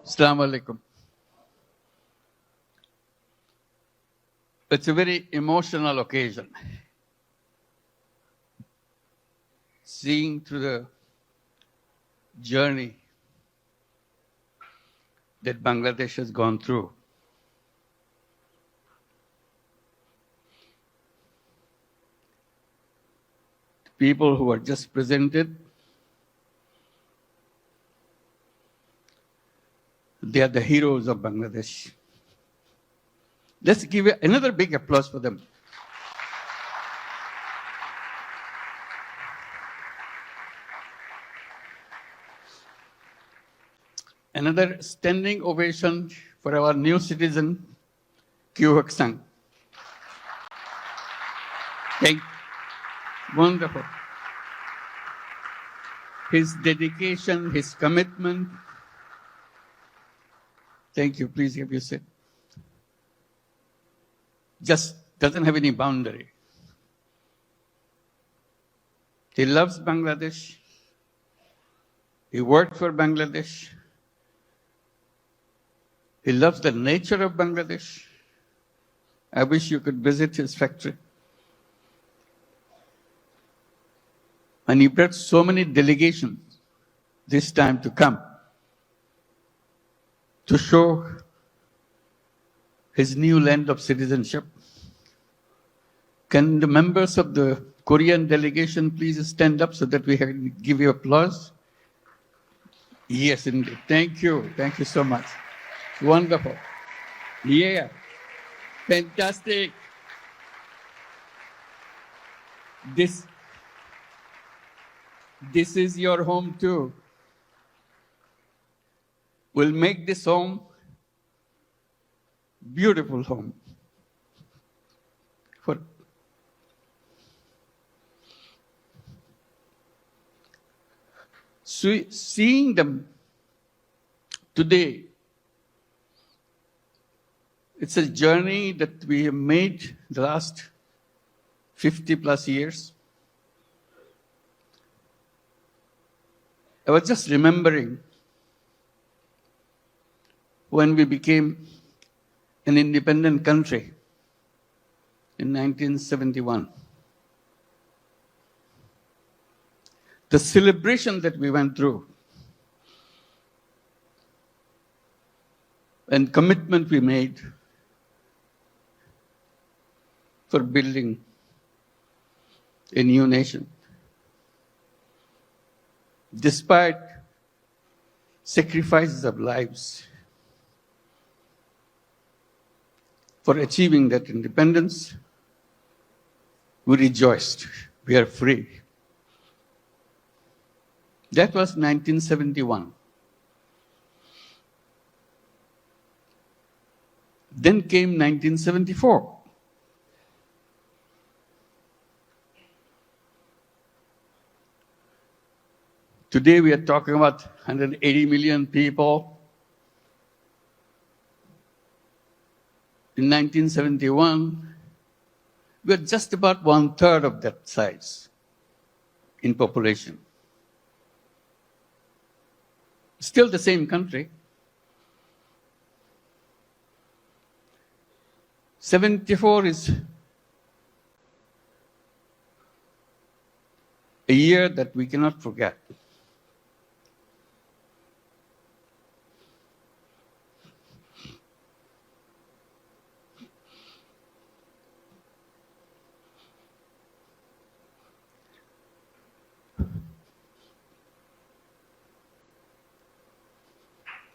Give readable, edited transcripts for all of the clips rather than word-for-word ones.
Assalamu alaikum. It's a very emotional occasion. Seeing through the journey that Bangladesh has gone through. The people who are just presented, they are the heroes of Bangladesh. Let's give another big applause for them. Another standing ovation for our new citizen, 𝐃𝐚𝐢𝐧𝐢𝐤. Thank you. Wonderful. His dedication, his commitment. Thank you. Please have your seat. Just doesn't have any boundary. He loves Bangladesh. He worked for Bangladesh. He loves the nature of Bangladesh. I wish you could visit his factory. And he brought so many delegations this time to come to show his new land of citizenship. Can the members of the Korean delegation please stand up so that we can give you applause? Yes, indeed. Thank you. Thank you so much. Wonderful. Yeah. Fantastic. This is your home too. We'll make this home beautiful home. For seeing them today, it's a journey that we have made the last 50 plus years. I was just remembering when we became an independent country in 1971. The celebration that we went through and commitment we made for building a new nation. Despite sacrifices of lives for achieving that independence, we rejoiced. We are free. That was 1971. Then came 1974. Today we are talking about 180 million people. In 1971, we were just about 1/3 of that size in population. Still the same country. 74 is a year that we cannot forget.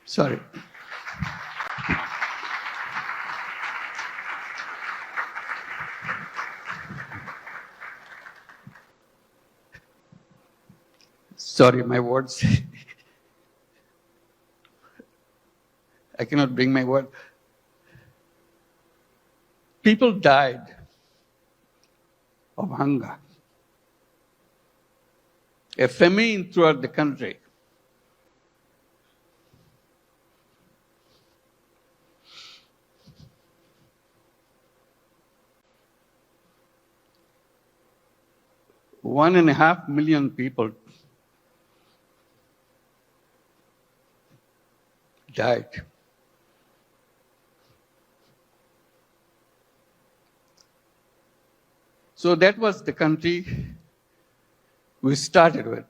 Sorry. Sorry, my words. I cannot bring my word. People died of hunger. A famine throughout the country. One and a half million people died. So that was the country we started with.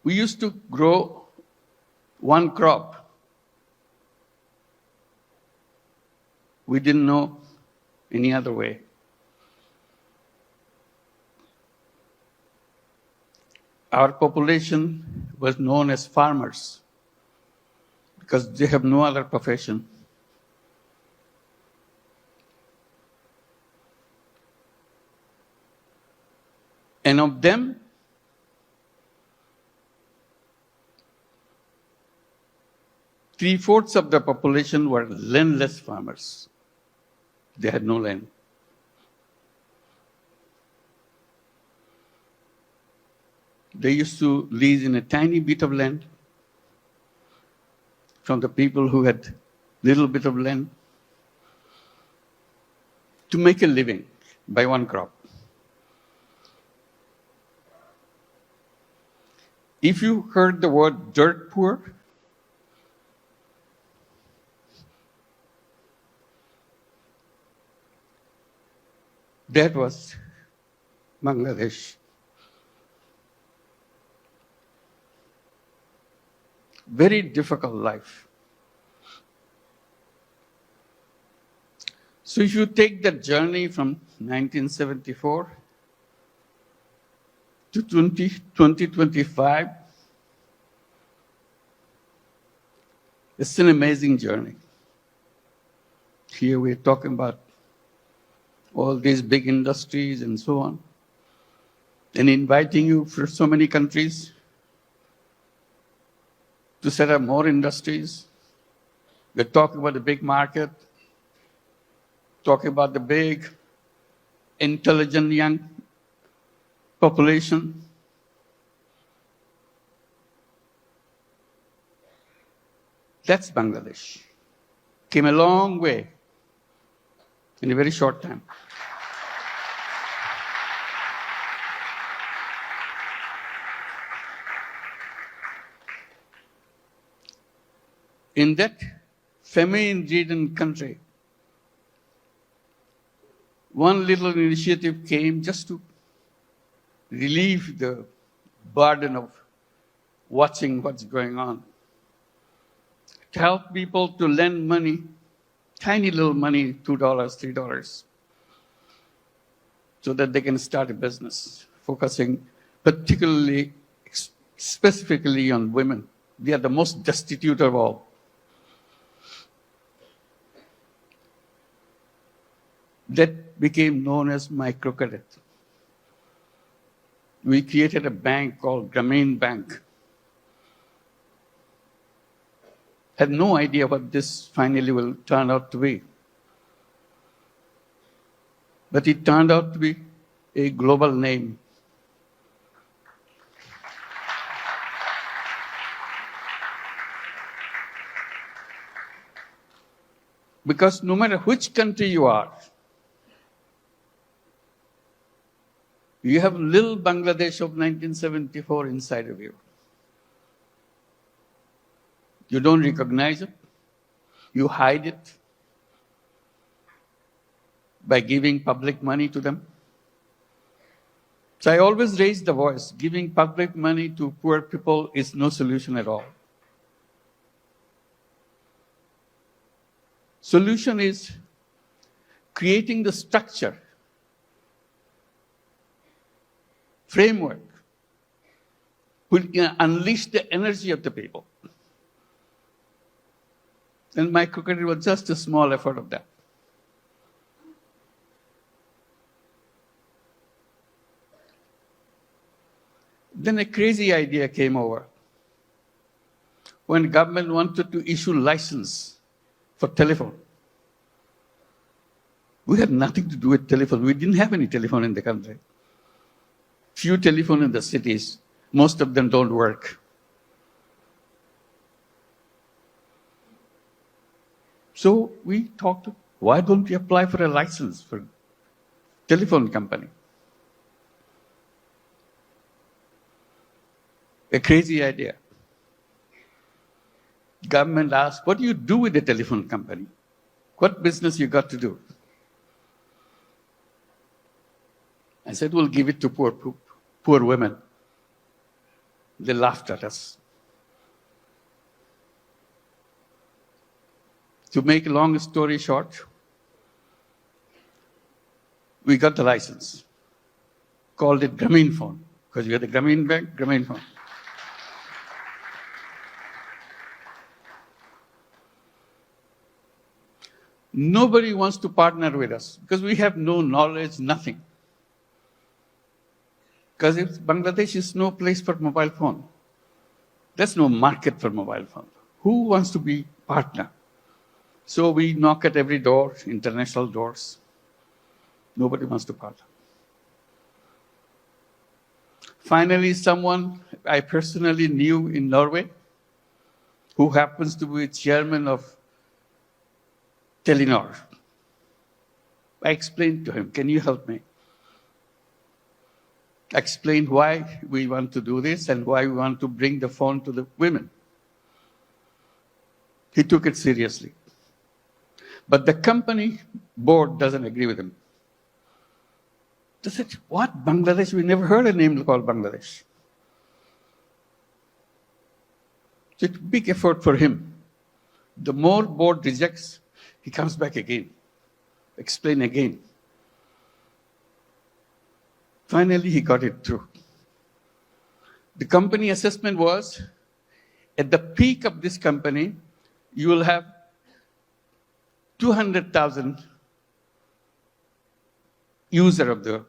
We used to grow one crop. We didn't know any other way. Our population was known as farmers because they have no other profession. And of them, three-fourths of the population were landless farmers. They had no land. They used to lease in a tiny bit of land from the people who had little bit of land to make a living by one crop. If you heard the word dirt poor, that was Bangladesh. Very difficult life. So if you take that journey from 1974 to 2025, it's an amazing journey. Here we're talking about all these big industries and so on, and inviting you for so many countries to set up more industries. We're talking about the big market, talking about the big, intelligent young population. That's Bangladesh. Came a long way in a very short time. In that famine-ridden country, one little initiative came just to relieve the burden of watching what's going on. To help people to lend money, tiny little money, $2, $3, so that they can start a business, focusing particularly, specifically on women. They are the most destitute of all. That became known as microcredit. We created a bank called Grameen Bank. Had no idea what this finally will turn out to be. But it turned out to be a global name. Because no matter which country you are, you have little Bangladesh of 1974 inside of you. You don't recognize it. You hide it by giving public money to them. So I always raise the voice. Giving public money to poor people is no solution at all. Solution is creating the structure, framework, which can unleash the energy of the people. And microcredit was just a small effort of that. Then a crazy idea came over. When government wanted to issue license for telephone. We had nothing to do with telephone. We didn't have any telephone in the country. Few telephone in the cities. Most of them don't work. So we talked, why don't we apply for a license for telephone company? A crazy idea. Government asked, what do you do with the telephone company? What business you got to do? I said, we'll give it to poor women. They laughed at us. To make a long story short, we got the license, called it Grameen phone, because we had the Grameen Bank, Grameen phone. Nobody wants to partner with us because we have no knowledge, nothing. Because Bangladesh is no place for mobile phone. There's no market for mobile phone. Who wants to be partner? So we knock at every door, international doors. Nobody wants to partner. Finally, someone I personally knew in Norway, who happens to be chairman of Telenor. I explained to him, can you help me? Explain why we want to do this and why we want to bring the phone to the women. He took it seriously. But the company board doesn't agree with him. They said, what, Bangladesh? We never heard a name called Bangladesh. So it's a big effort for him. The more board rejects, he comes back again, explain again. Finally, he got it through. The company assessment was, at the peak of this company, you will have 200,000 users of the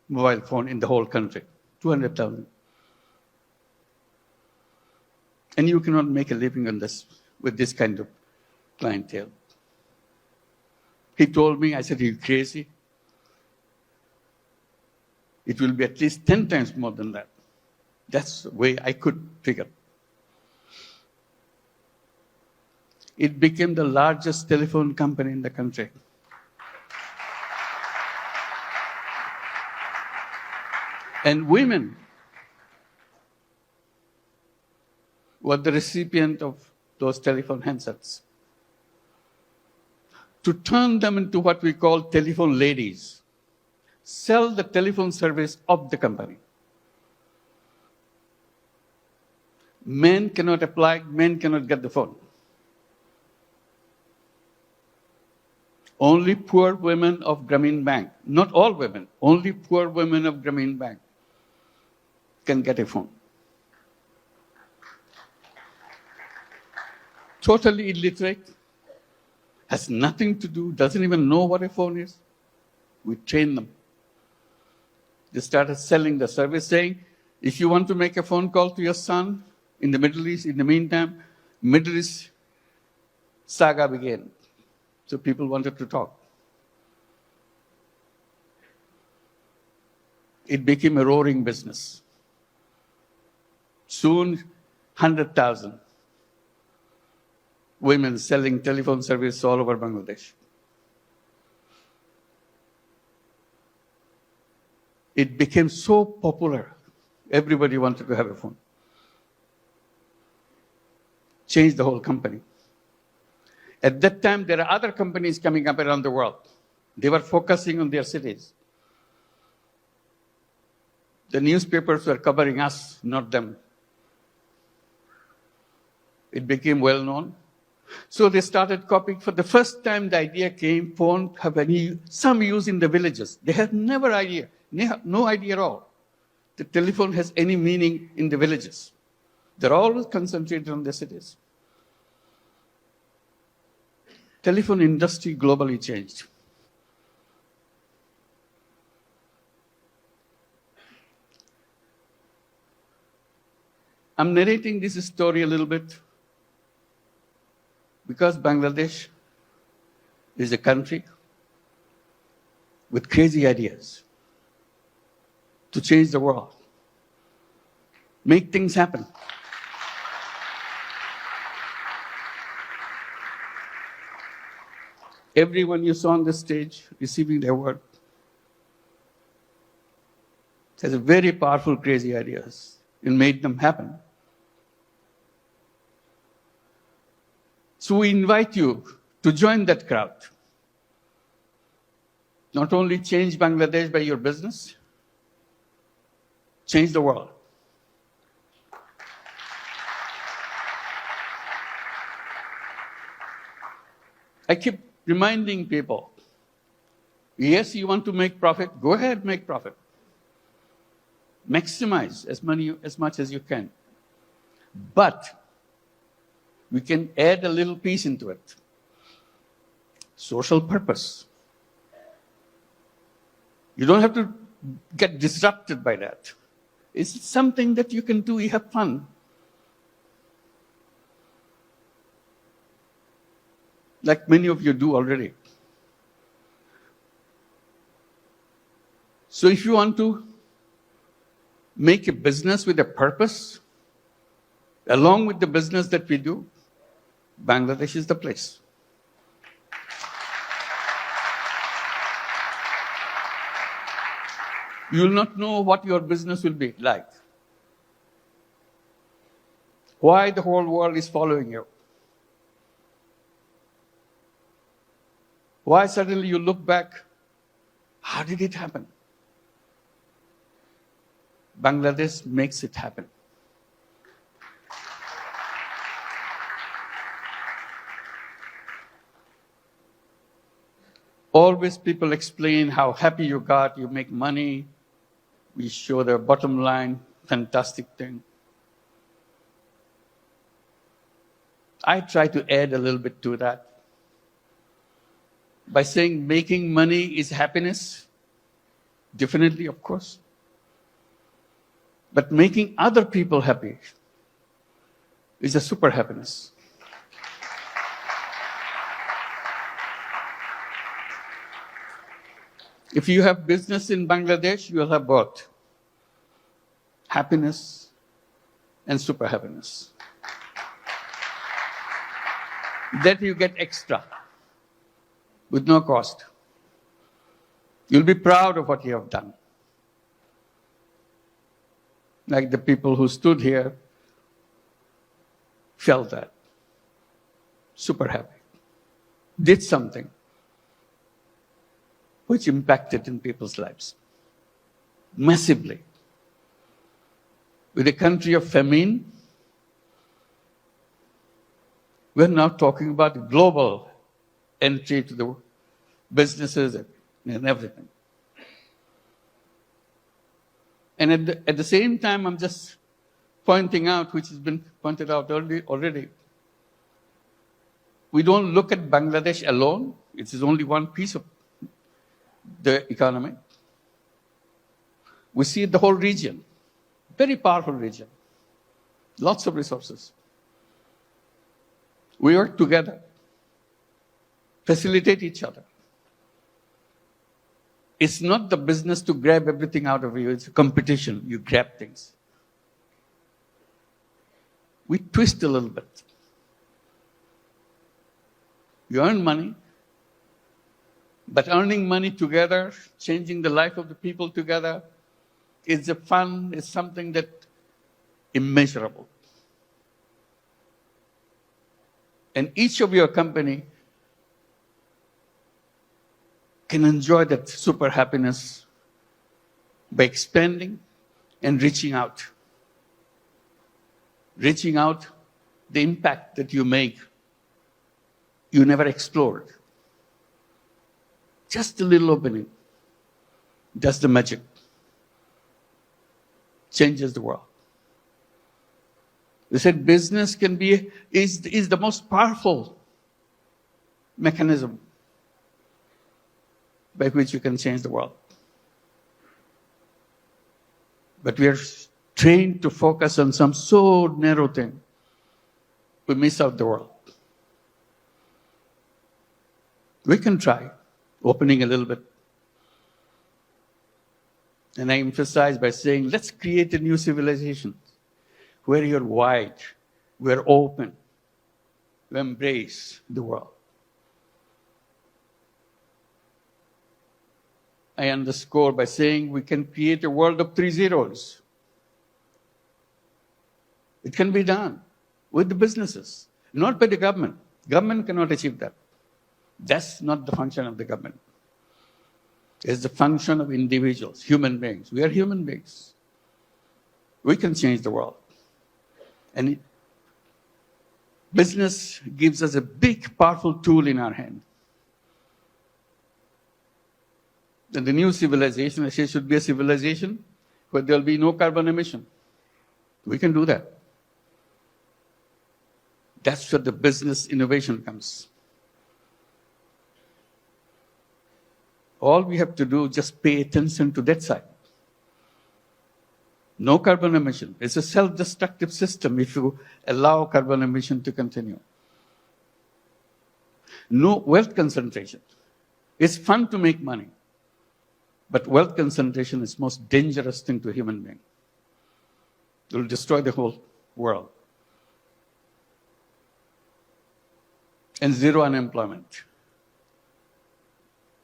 mobile phone in the whole country, 200,000. And you cannot make a living on this with this kind of clientele. He told me, I said, are you crazy? It will be at least 10 times more than that. That's the way I could figure. It became the largest telephone company in the country. And women were the recipient of those telephone handsets. To turn them into what we call telephone ladies, sell the telephone service of the company. Men cannot apply, men cannot get the phone. Only poor women of Grameen Bank, not all women, only poor women of Grameen Bank can get a phone. Totally illiterate, has nothing to do, doesn't even know what a phone is. We train them. They started selling the service, saying, if you want to make a phone call to your son in the Middle East, in the meantime, Middle East saga began. So people wanted to talk. It became a roaring business. Soon, 100,000 women selling telephone service all over Bangladesh. It became so popular, everybody wanted to have a phone. Changed the whole company. At that time, there are other companies coming up around the world. They were focusing on their cities. The newspapers were covering us, not them. It became well known. So they started copying. For the first time, the idea came, phone have some use in the villages. They had no idea at all. The telephone has any meaning in the villages. They're always concentrated on the cities. Telephone industry globally changed. I'm narrating this story a little bit because Bangladesh is a country with crazy ideas to change the world, make things happen. Everyone you saw on the stage receiving the award has a very powerful, crazy ideas and made them happen. So we invite you to join that crowd. Not only change Bangladesh by your business, change the world. I keep reminding people, yes, you want to make profit, go ahead, make profit. Maximize as much as you can. But we can add a little piece into it. Social purpose. You don't have to get disrupted by that. It's something that you can do, you have fun. Like many of you do already. So if you want to make a business with a purpose, along with the business that we do, Bangladesh is the place. You will not know what your business will be like. Why the whole world is following you. Why suddenly you look back, how did it happen? Bangladesh makes it happen. Always people explain how happy you got, you make money, we show the bottom line, fantastic thing. I try to add a little bit to that by saying making money is happiness, definitely, of course. But making other people happy is a super happiness. If you have business in Bangladesh, you will have both happiness and super happiness. That you get extra with no cost. You'll be proud of what you have done. Like the people who stood here felt that. Super happy. Did something which impacted in people's lives massively. With a country of famine, we're now talking about global entry to the businesses and everything. And at the same time, I'm just pointing out, which has been pointed out already, we don't look at Bangladesh alone. It is only one piece of the economy. We see the whole region, very powerful region, lots of resources. We work together, facilitate each other. It's not the business to grab everything out of you, it's a competition, you grab things. We twist a little bit. You earn money, but earning money together, changing the life of the people together, is a fun, is something that immeasurable. And each of your company can enjoy that super happiness by expanding and reaching out. Reaching out, the impact that you make, you never explored. Just a little opening does the magic. Changes the world. They said business is the most powerful mechanism by which you can change the world. But we are trained to focus on some so narrow thing, we miss out the world. We can try opening a little bit. And I emphasize by saying, let's create a new civilization where you're wide, we're open, we embrace the world. I underscore by saying we can create a world of 3 zeros. It can be done with the businesses, not by the government. Government cannot achieve that. That's not the function of the government. It's the function of individuals, human beings. We are human beings. We can change the world. And business gives us a big, powerful tool in our hand. And the new civilization, I say, should be a civilization where there will be no carbon emission. We can do that. That's where the business innovation comes. All we have to do is just pay attention to that side. No carbon emission. It's a self-destructive system if you allow carbon emission to continue. No wealth concentration. It's fun to make money, but wealth concentration is the most dangerous thing to a human being. It will destroy the whole world. And zero unemployment.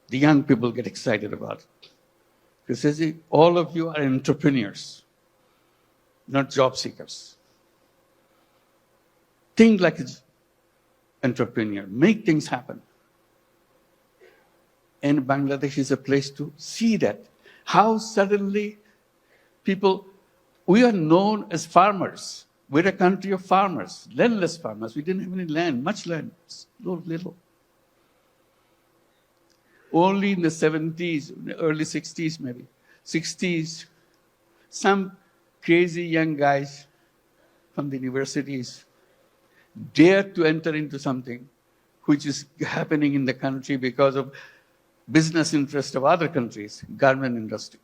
The young people get excited about it. Because all of you are entrepreneurs, not job seekers. Think like an entrepreneur. Make things happen. And Bangladesh is a place to see that. How suddenly people, we are known as farmers. We're a country of farmers, landless farmers. We didn't have any land, much land, little. Only in the 70s, early 60s maybe, 60s, some crazy young guys from the universities dared to enter into something which is happening in the country because of business interest of other countries, garment industry.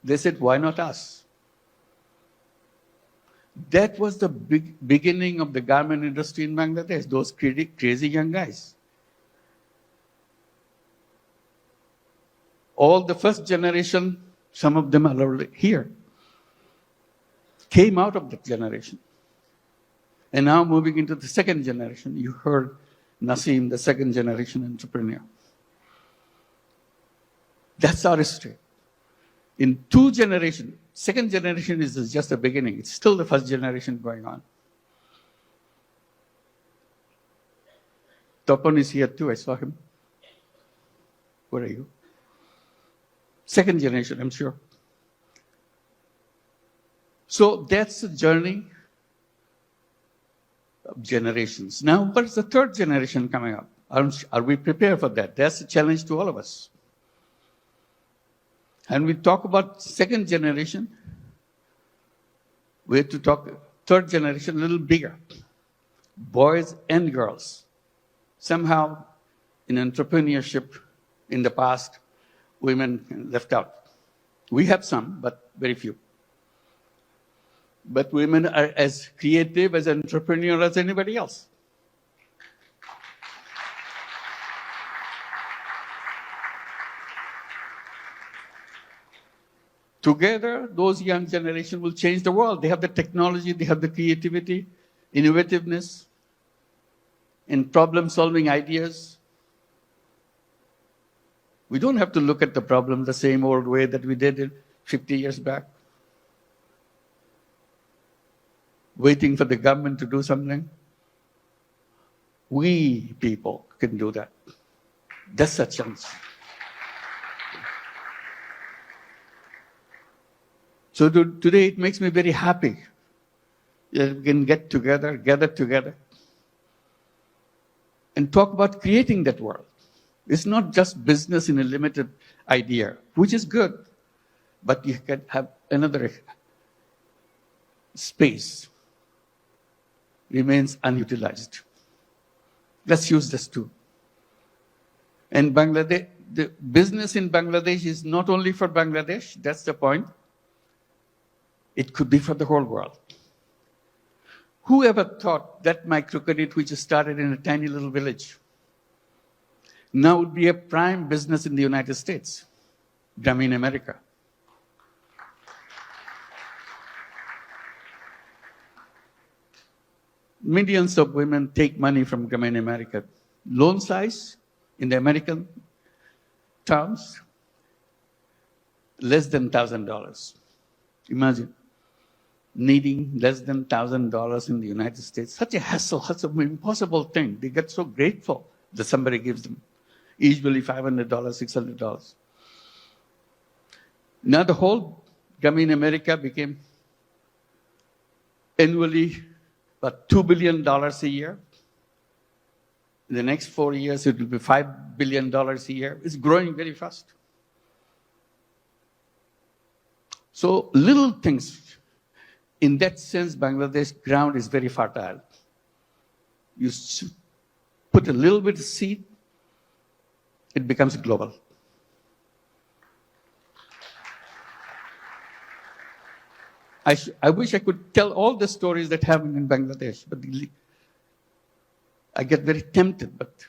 They said, why not us? That was the beginning of the garment industry in Bangladesh, those crazy young guys. All the first generation, some of them are already here, came out of that generation. And now moving into the second generation, you heard Naseem, the second generation entrepreneur. That's our history. In 2 generations, second generation is just the beginning. It's still the first generation going on. Topon is here too, I saw him. Where are you? Second generation, I'm sure. So that's the journey of generations. Now, what's the third generation coming up? Are we prepared for that? That's a challenge to all of us. And we talk about second generation, we have to talk third generation a little bigger. Boys and girls. Somehow, in entrepreneurship in the past, women left out. We have some, but very few. But women are as creative, as entrepreneur as anybody else. Together, those young generation will change the world. They have the technology, they have the creativity, innovativeness, and problem-solving ideas. We don't have to look at the problem the same old way that we did it 50 years back, waiting for the government to do something. We people can do that. That's a chance. So today it makes me very happy that we can gather together, and talk about creating that world. It's not just business in a limited idea, which is good, but you can have another space remains unutilized. Let's use this too. And Bangladesh, the business in Bangladesh is not only for Bangladesh, that's the point. It could be for the whole world. Who ever thought that microcredit, which started in a tiny little village, now would be a prime business in the United States, in America? Millions of women take money from Grameen America. Loan size in the American terms, less than $1,000. Imagine. needing less than $1,000 in the United States. Such a hassle, such an impossible thing. They get so grateful that somebody gives them, usually $500, $600. Now the whole gummy in America became annually about $2 billion a year. In the next 4 years, it will be $5 billion a year. It's growing very fast. So little things. In that sense, Bangladesh ground is very fertile. You put a little bit of seed, it becomes global. I wish I could tell all the stories that happen in Bangladesh, but I get very tempted, but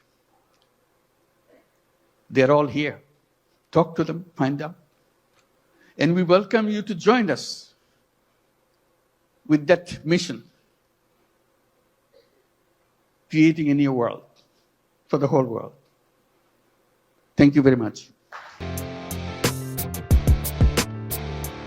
they're all here. Talk to them, find out. And we welcome you to join us with that mission, creating a new world for the whole world. Thank you very much.